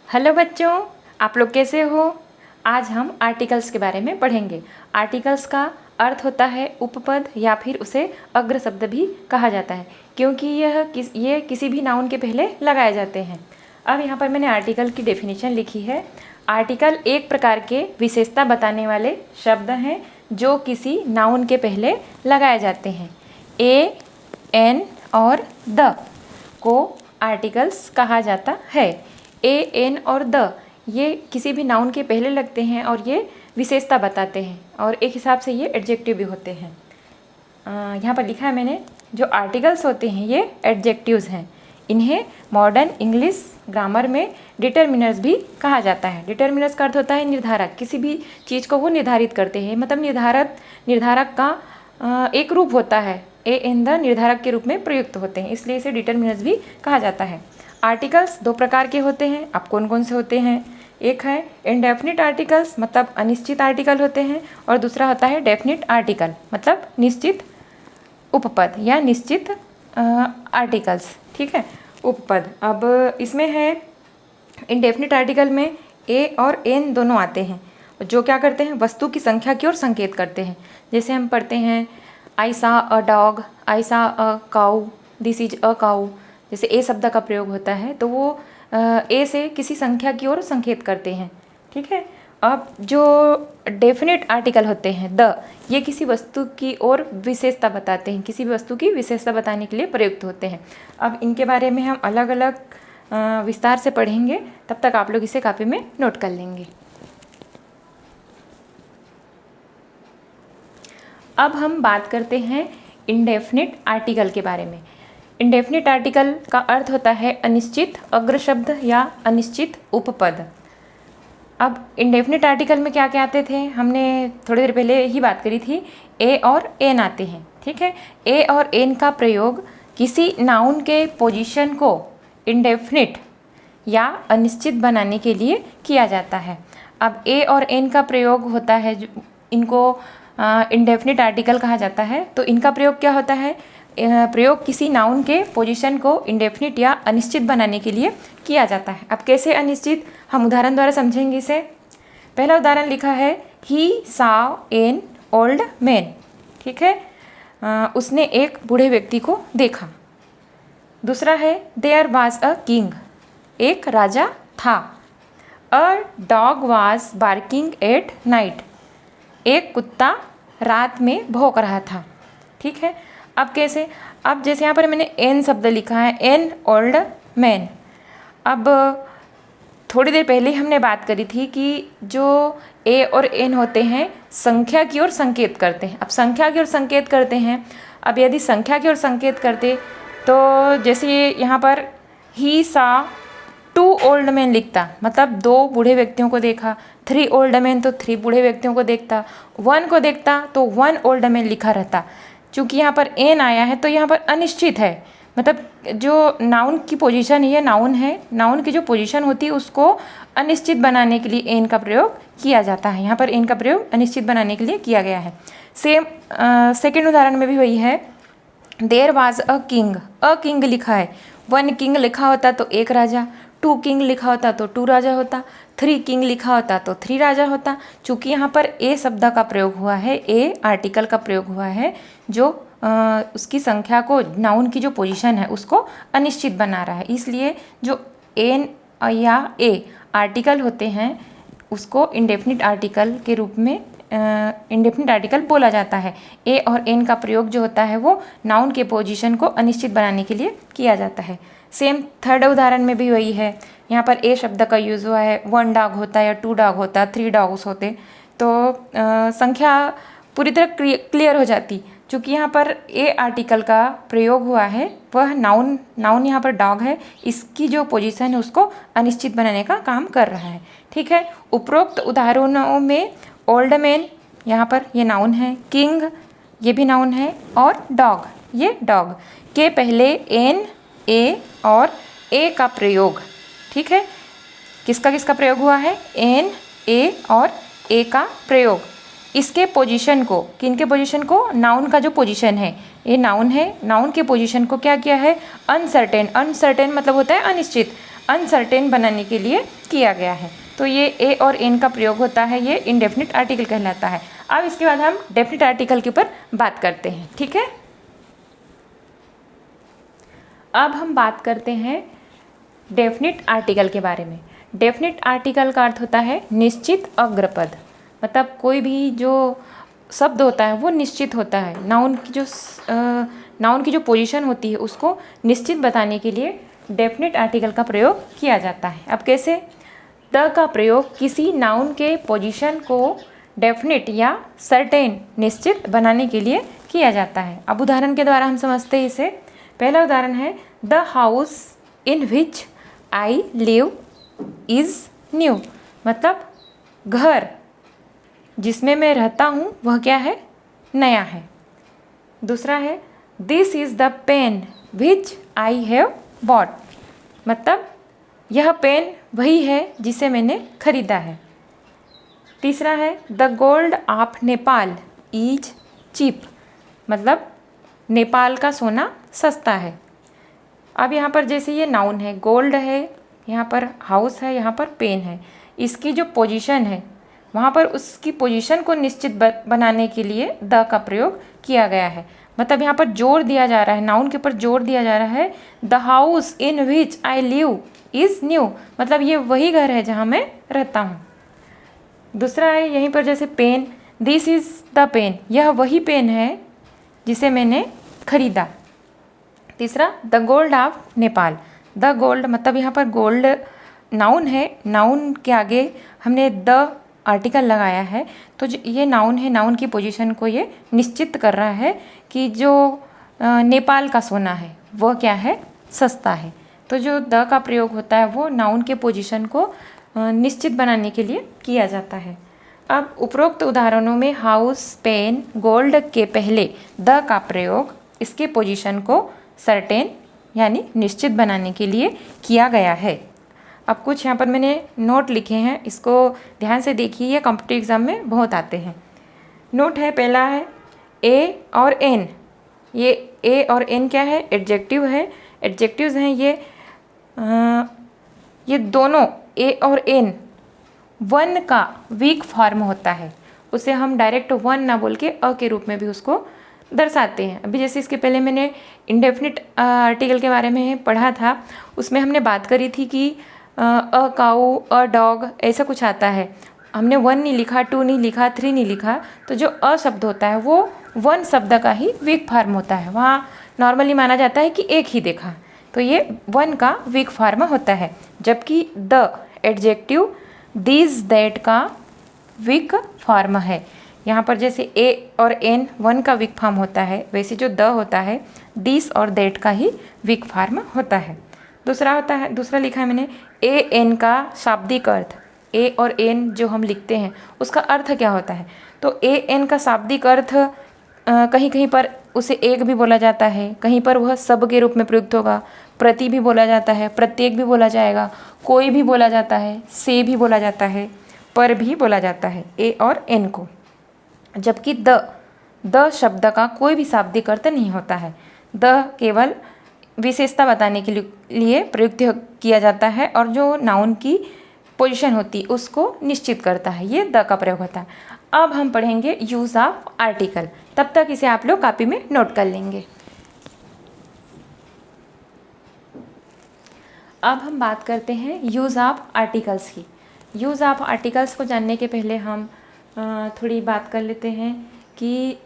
Hello बच्चों, आप लोग कैसे हो। आज हम आर्टिकल्स के बारे में पढ़ेंगे। आर्टिकल्स का अर्थ होता है उपपद या फिर उसे अग्र शब्द भी कहा जाता है, क्योंकि ये किसी भी नाउन के पहले लगाए जाते हैं। अब यहाँ पर मैंने आर्टिकल की डेफिनेशन लिखी है। आर्टिकल एक प्रकार के विशेषता बताने वाले शब्द हैं जो किसी नाउन के पहले लगाए जाते हैं। ए, एन और द को आर्टिकल्स कहा जाता है। ए, एन और द ये किसी भी नाउन के पहले लगते हैं और ये विशेषता बताते हैं और एक हिसाब से ये एडजेक्टिव भी होते हैं। यहाँ पर लिखा है मैंने, जो आर्टिकल्स होते हैं ये एडजेक्टिव्स हैं। इन्हें मॉडर्न इंग्लिश ग्रामर में डिटरमिनर्स भी कहा जाता है। डिटरमिनर्स का अर्थ होता है निर्धारक। किसी भी चीज़ को वो निर्धारित करते हैं, मतलब निर्धारक का एक रूप होता है। ए, एन, द निर्धारक के रूप में प्रयुक्त होते हैं, इसलिए इसे डिटरमिनर्स भी कहा जाता है। आर्टिकल्स दो प्रकार के होते हैं। अब कौन कौन से होते हैं? एक है इनडेफिनिट आर्टिकल्स, मतलब अनिश्चित आर्टिकल होते हैं, और दूसरा होता है डेफिनिट आर्टिकल, मतलब निश्चित उपपद या निश्चित आर्टिकल्स। ठीक है, उपपद। अब इसमें है इनडेफिनिट आर्टिकल में ए और एन दोनों आते हैं, जो क्या करते हैं, वस्तु की संख्या की ओर संकेत करते हैं। जैसे हम पढ़ते हैं आई सा अ डॉग, आई सा अ काऊ, दिस इज अ काऊ। जैसे ए शब्द का प्रयोग होता है तो वो ए से किसी संख्या की ओर संकेत करते हैं। ठीक है। अब जो डेफिनेट आर्टिकल होते हैं द, ये किसी वस्तु की ओर विशेषता बताते हैं, किसी भी वस्तु की विशेषता बताने के लिए प्रयुक्त होते हैं। अब इनके बारे में हम अलग अलग विस्तार से पढ़ेंगे, तब तक आप लोग इसे कॉपी में नोट कर लेंगे। अब हम बात करते हैं इनडेफिनिट आर्टिकल के बारे में। इनडेफिनिट आर्टिकल का अर्थ होता है अनिश्चित अग्र शब्द या अनिश्चित उपपद। अब इनडेफिनिट आर्टिकल में क्या क्या आते थे, हमने थोड़ी देर पहले ही बात करी थी। ए और एन आते हैं। ठीक है, ए और एन का प्रयोग किसी नाउन के पोजीशन को इनडेफिनिट या अनिश्चित बनाने के लिए किया जाता है। अब ए और एन का प्रयोग होता है, इनको इनडेफिनिट आर्टिकल कहा जाता है। तो इनका प्रयोग क्या होता है, प्रयोग किसी नाउन के पोजीशन को इंडेफिनिट या अनिश्चित बनाने के लिए किया जाता है। अब कैसे अनिश्चित, हम उदाहरण द्वारा समझेंगे इसे। पहला उदाहरण लिखा है, he saw an old man. ठीक है, उसने एक बूढ़े व्यक्ति को देखा। दूसरा है, देयर वाज अ किंग, एक राजा था। A dog was barking at night, एक कुत्ता रात में भौंक रहा था। ठीक है। अब कैसे, अब जैसे यहाँ पर मैंने एन शब्द लिखा है, एन ओल्ड मैन। अब थोड़ी देर पहले हमने बात करी थी कि जो ए और एन होते हैं संख्या की ओर संकेत करते हैं। अब संख्या की ओर संकेत करते हैं, अब यदि संख्या की ओर संकेत करते तो जैसे यहाँ पर ही सा टू ओल्ड मैन लिखता, मतलब दो बूढ़े व्यक्तियों को देखा। थ्री ओल्ड मैन तो थ्री बूढ़े व्यक्तियों को देखता। वन को देखता तो वन ओल्ड मैन लिखा रहता। चूँकि यहाँ पर एन आया है तो यहाँ पर अनिश्चित है, मतलब जो नाउन की पोजीशन है, ये नाउन है, नाउन की जो पोजीशन होती है उसको अनिश्चित बनाने के लिए एन का प्रयोग किया जाता है। यहाँ पर एन का प्रयोग अनिश्चित बनाने के लिए किया गया है। सेम सेकेंड उदाहरण में भी वही है, देयर वाज अ किंग लिखा है। वन किंग लिखा होता तो एक राजा, टू किंग लिखा होता तो टू राजा होता, थ्री किंग लिखा होता तो थ्री राजा होता। चूँकि यहाँ पर ए शब्द का प्रयोग हुआ है, ए आर्टिकल का प्रयोग हुआ है, जो उसकी संख्या को, नाउन की जो पोजीशन है उसको अनिश्चित बना रहा है, इसलिए जो एन या ए आर्टिकल होते हैं उसको इंडेफिनिट आर्टिकल के रूप में इंडेफिनिट आर्टिकल बोला जाता है। ए और एन का प्रयोग जो होता है वो नाउन के पोजीशन को अनिश्चित बनाने के लिए किया जाता है। सेम थर्ड उदाहरण में भी वही है। यहाँ पर ए शब्द का यूज़ हुआ है, वन डॉग होता या टू डॉग होता, थ्री डॉग्स होते, तो संख्या पूरी तरह क्लियर हो जाती। चूँकि यहाँ पर ए आर्टिकल का प्रयोग हुआ है, वह नाउन यहाँ पर डॉग है, इसकी जो पोजीशन है उसको अनिश्चित बनाने का काम कर रहा है। ठीक है। उपरोक्त उदाहरणों में ओल्ड मैन, यहाँ पर ये नाउन है, किंग ये भी नाउन है, और डॉग ये डॉग के पहले एन, ए और ए का प्रयोग। ठीक है, किसका किसका प्रयोग हुआ है, एन, ए और ए का प्रयोग। इसके पोजीशन को, किनके पोजीशन को, नाउन का जो पोजीशन है, ये नाउन है, नाउन के पोजीशन को क्या किया है, अनसर्टेन। अनसर्टेन मतलब होता है अनिश्चित। अनसर्टेन बनाने के लिए किया गया है। तो ये ए और एन का प्रयोग होता है, ये इंडेफिनिट आर्टिकल कहलाता है। अब इसके बाद हम डेफिनिट आर्टिकल के ऊपर बात करते हैं, ठीक है। अब हम बात करते हैं डेफिनिट आर्टिकल के बारे में। डेफिनिट आर्टिकल का अर्थ होता है निश्चित अग्रपद, मतलब कोई भी जो शब्द होता है वो निश्चित होता है। नाउन की जो पोजीशन होती है उसको निश्चित बताने के लिए डेफिनिट आर्टिकल का प्रयोग किया जाता है। अब कैसे? द का प्रयोग किसी नाउन के पोजीशन को डेफिनिट या सर्टेन निश्चित बनाने के लिए किया जाता है। अब उदाहरण के द्वारा हम समझते हैं इसे। पहला उदाहरण है the house in which I live is new, मतलब घर जिसमें मैं रहता हूँ वह क्या है? नया है। दूसरा है this is the pen which I have bought, मतलब यह पेन वही है जिसे मैंने खरीदा है। तीसरा है the gold of Nepal is cheap, मतलब नेपाल का सोना सस्ता है। अब यहाँ पर जैसे ये नाउन है, गोल्ड है, यहाँ पर हाउस है, यहाँ पर पेन है, इसकी जो पोजीशन है वहाँ पर उसकी पोजीशन को निश्चित बनाने के लिए द का प्रयोग किया गया है। मतलब यहाँ पर जोर दिया जा रहा है, नाउन के ऊपर जोर दिया जा रहा है। The house in which I live is new, मतलब ये वही घर है जहाँ मैं रहता हूँ। दूसरा है यहीं पर जैसे pen, this is the pen, यह वही पेन है जिसे मैंने खरीदा। तीसरा the gold of Nepal, the gold मतलब यहाँ पर गोल्ड नाउन है, नाउन के आगे हमने द आर्टिकल लगाया है, तो जो ये नाउन है, नाउन की पोजीशन को ये निश्चित कर रहा है कि जो नेपाल का सोना है वह क्या है? सस्ता है। तो जो द का प्रयोग होता है वो नाउन के पोजीशन को निश्चित बनाने के लिए किया जाता है। अब उपरोक्त उदाहरणों में हाउस, पेन, गोल्ड के पहले द का प्रयोग इसके पोजीशन को सर्टेन यानी निश्चित बनाने के लिए किया गया है। अब कुछ यहाँ पर मैंने नोट लिखे हैं, इसको ध्यान से देखिए, ये कॉम्पिटिटिव एग्जाम में बहुत आते हैं। नोट है, पहला है ए और एन। ये ए और एन क्या है? एडजेक्टिव है, एडजेक्टिव्स हैं ये दोनों ए और एन वन का वीक फॉर्म होता है, उसे हम डायरेक्ट वन ना बोल के अ के रूप में भी उसको दर्शाते हैं। अभी जैसे इसके पहले मैंने इंडेफिनिट आर्टिकल के बारे में पढ़ा था, उसमें हमने बात करी थी कि अ काऊ, अ डॉग, ऐसा कुछ आता है। हमने वन नहीं लिखा, टू नहीं लिखा, थ्री नहीं लिखा, तो जो अ शब्द होता है वो वन शब्द का ही वीक फॉर्म होता है। वहाँ नॉर्मली माना जाता है कि एक ही देखा, तो ये वन का वीक फॉर्म होता है। जबकि द एडजेक्टिव दिस दैट का वीक फॉर्म है। यहाँ पर जैसे ए और एन वन का वीक फॉर्म होता है, वैसे जो द होता है दिस और दैट का ही वीक फॉर्म होता है। दूसरा लिखा है मैंने ए एन का शाब्दिक अर्थ। ए और एन जो हम लिखते हैं उसका अर्थ क्या होता है? तो ए एन का शाब्दिक अर्थ कहीं कहीं पर उसे एक भी बोला जाता है, कहीं पर वह सब के रूप में प्रयुक्त होगा, प्रति भी बोला जाता है, प्रत्येक भी बोला जाएगा, कोई भी बोला जाता है, से भी बोला जाता है, पर भी बोला जाता है ए और एन को। जबकि द शब्द का कोई भी शाब्दिक अर्थ नहीं होता है। द केवल विशेषता बताने के लिए प्रयुक्त किया जाता है और जो नाउन की पोजीशन होती है उसको निश्चित करता है, ये द का प्रयोग होता है। अब हम पढ़ेंगे यूज़ ऑफ आर्टिकल, तब तक इसे आप लोग कॉपी में नोट कर लेंगे। अब हम बात करते हैं यूज़ ऑफ आर्टिकल्स की। यूज़ ऑफ आर्टिकल्स को जानने के पहले हम थोड़ी बात कर लेते हैं कि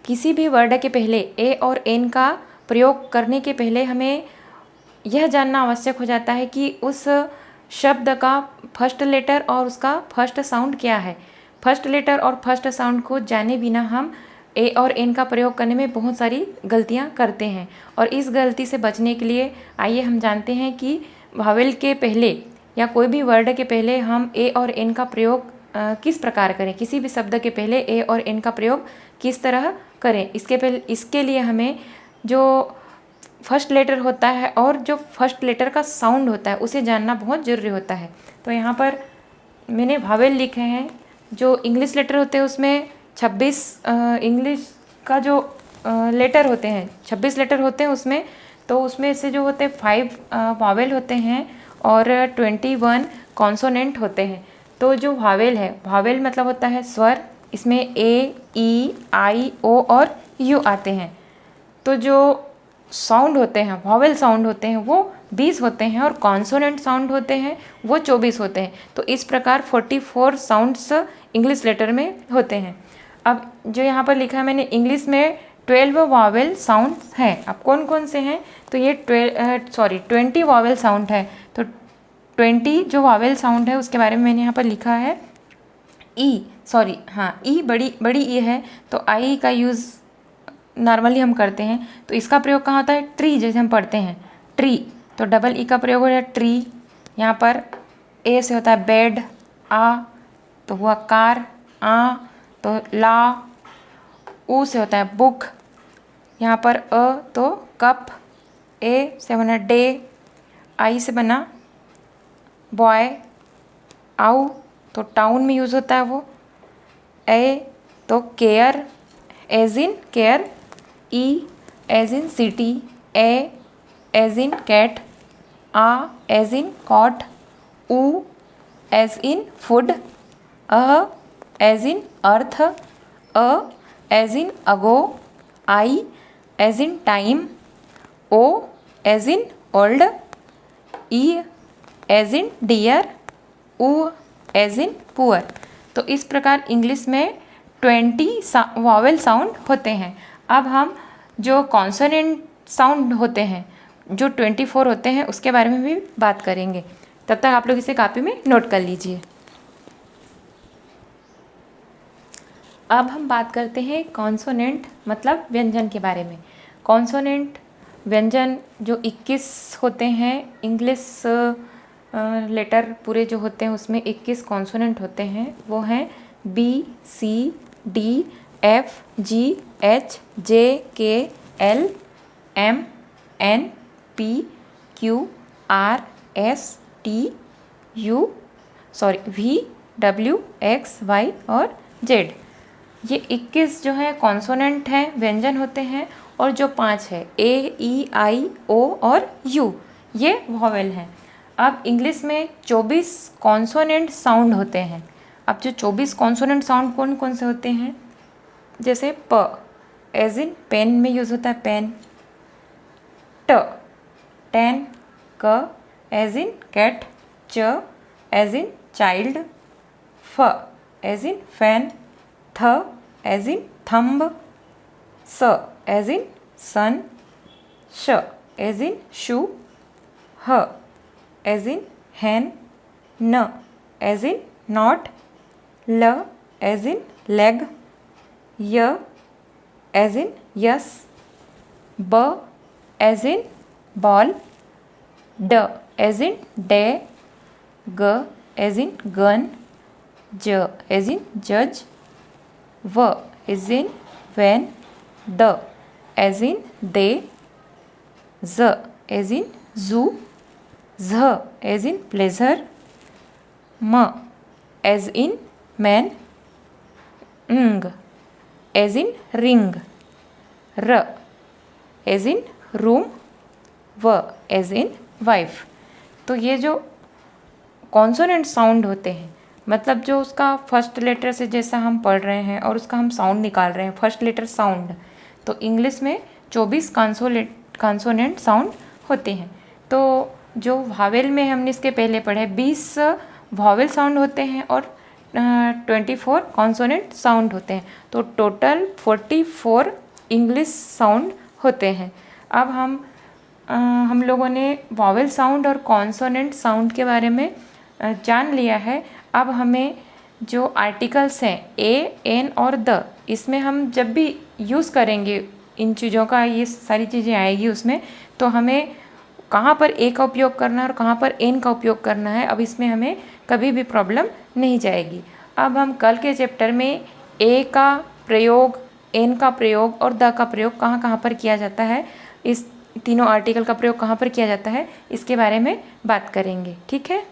किसी भी वर्ड के पहले ए और एन का प्रयोग करने के पहले हमें यह जानना आवश्यक हो जाता है कि उस शब्द का फर्स्ट लेटर और उसका फर्स्ट साउंड क्या है। फर्स्ट लेटर और फर्स्ट साउंड को जाने बिना हम ए और एन का प्रयोग करने में बहुत सारी गलतियां करते हैं, और इस गलती से बचने के लिए आइए हम जानते हैं कि वावेल के पहले या कोई भी वर्ड के पहले हम ए और एन का प्रयोग किस प्रकार करें, किसी भी शब्द के पहले ए और एन का प्रयोग किस तरह करें। इसके लिए हमें जो फर्स्ट लेटर होता है और जो फर्स्ट लेटर का साउंड होता है उसे जानना बहुत ज़रूरी होता है। तो यहाँ पर मैंने वावेल लिखे हैं। जो इंग्लिश लेटर होते हैं उसमें 26 इंग्लिश का जो लेटर होते हैं 26 लेटर होते हैं उसमें, तो उसमें से जो होते हैं 5 वावेल होते हैं और 21 कॉन्सोनेंट होते हैं। तो जो वावेल है, वावेल मतलब होता है स्वर, इसमें ए, ई, आई, ओ और यू आते हैं। तो जो साउंड होते हैं, वावेल साउंड होते हैं, वो 20 होते हैं और कॉन्सोनेंट साउंड होते हैं वो 24 होते हैं। तो इस प्रकार 44 साउंड्स इंग्लिश लेटर में होते हैं। अब जो यहाँ पर लिखा है मैंने, इंग्लिश में 12 वावेल साउंड हैं। अब कौन कौन से हैं? तो ये 20 वावेल साउंड है। तो 20 जो वावेल साउंड है उसके बारे में मैंने यहाँ पर लिखा है। ई बड़ी ई है, तो आई का यूज़ नॉर्मली हम करते हैं। तो इसका प्रयोग कहाँ होता है? ट्री, जैसे हम पढ़ते हैं ट्री, तो डबल ई का प्रयोग हो जाए ट्री। यहाँ पर ए से होता है बेड, आ तो हुआ कार, आ तो ला, ऊ से होता है बुक, यहाँ पर अ तो कप, ए से बना डे, आई से बना बॉय, आउ तो टाउन में यूज़ होता है वो, ए तो केयर एज इन केयर, ई एज इन सिटी, ए एज इन कैट, आ एज इन कॉट, ऊ एज इन फूड, अ एज इन अर्थ, अ एज इन अगो, आई एज इन टाइम, ओ एज इन ओल्ड, ई एज इन डियर, ऊ एज इन पुअर। तो इस प्रकार इंग्लिश में 20 वावेल साउंड होते हैं। अब हम जो कॉन्सोनेंट साउंड होते हैं जो 24 होते हैं उसके बारे में भी बात करेंगे। तब तक आप लोग इसे कॉपी में नोट कर लीजिए। अब हम बात करते हैं कॉन्सोनेंट मतलब व्यंजन के बारे में। कॉन्सोनेंट व्यंजन जो 21 होते हैं, इंग्लिश लेटर पूरे जो होते हैं उसमें 21 कॉन्सोनेंट होते हैं। वो हैं B, C, D, F, G, H, J, K, L, M, N, P, Q, R, S, T, V, W, X, Y और जेड। ये 21 जो है कॉन्सोनेंट हैं, व्यंजन होते हैं, और जो 5 है ए, ई, आई, ओ और यू, ये वॉवेल हैं। अब इंग्लिश में 24 कॉन्सोनेंट साउंड होते हैं। अब जो 24 कॉन्सोनेंट साउंड कौन कौन से होते हैं? जैसे प एज इन पेन में यूज़ होता है पेन, ट टेन, क एज इन कैट, च एज इन चाइल्ड, फ एज इन फैन, थ एज इन थंब, स एज इन सन, श एज इन शू, ह एज इन हैन, न एज इन नॉट, ल एज इन लेग, य एज इन यस, ब एज इन बॉल, ड एज इन डे, ग एज इन गन, ज एज इन जज, व एज इन वैन, द एज इन दे, ज एज इन जू, झ एज इन प्लेजर, म as in man, ng as in ring, र एज इन रूम, व एज इन वाइफ। तो ये जो कॉन्सोनेंट साउंड होते हैं, मतलब जो उसका फर्स्ट लेटर से जैसा हम पढ़ रहे हैं और उसका हम साउंड निकाल रहे हैं, फर्स्ट लेटर साउंड, तो इंग्लिश में 24 कॉन्सोनेंट साउंड होते हैं। तो जो वावेल में हमने इसके पहले पढ़े 20 वावेल साउंड होते हैं और 24 कॉन्सोनेंट साउंड होते हैं। तो टोटल 44 इंग्लिश साउंड होते हैं। अब हम लोगों ने वावेल साउंड और कॉन्सोनेंट साउंड के बारे में जान लिया है। अब हमें जो आर्टिकल्स हैं ए, एन और द, इसमें हम जब भी यूज़ करेंगे इन चीज़ों का, ये सारी चीज़ें आएगी उसमें, तो हमें कहाँ पर ए का उपयोग करना है और कहाँ पर एन का उपयोग करना है, अब इसमें हमें कभी भी प्रॉब्लम नहीं जाएगी। अब हम कल के चैप्टर में ए का प्रयोग, एन का प्रयोग और द का प्रयोग कहाँ कहाँ पर किया जाता है, इस तीनों आर्टिकल का प्रयोग कहाँ पर किया जाता है, इसके बारे में बात करेंगे। ठीक है।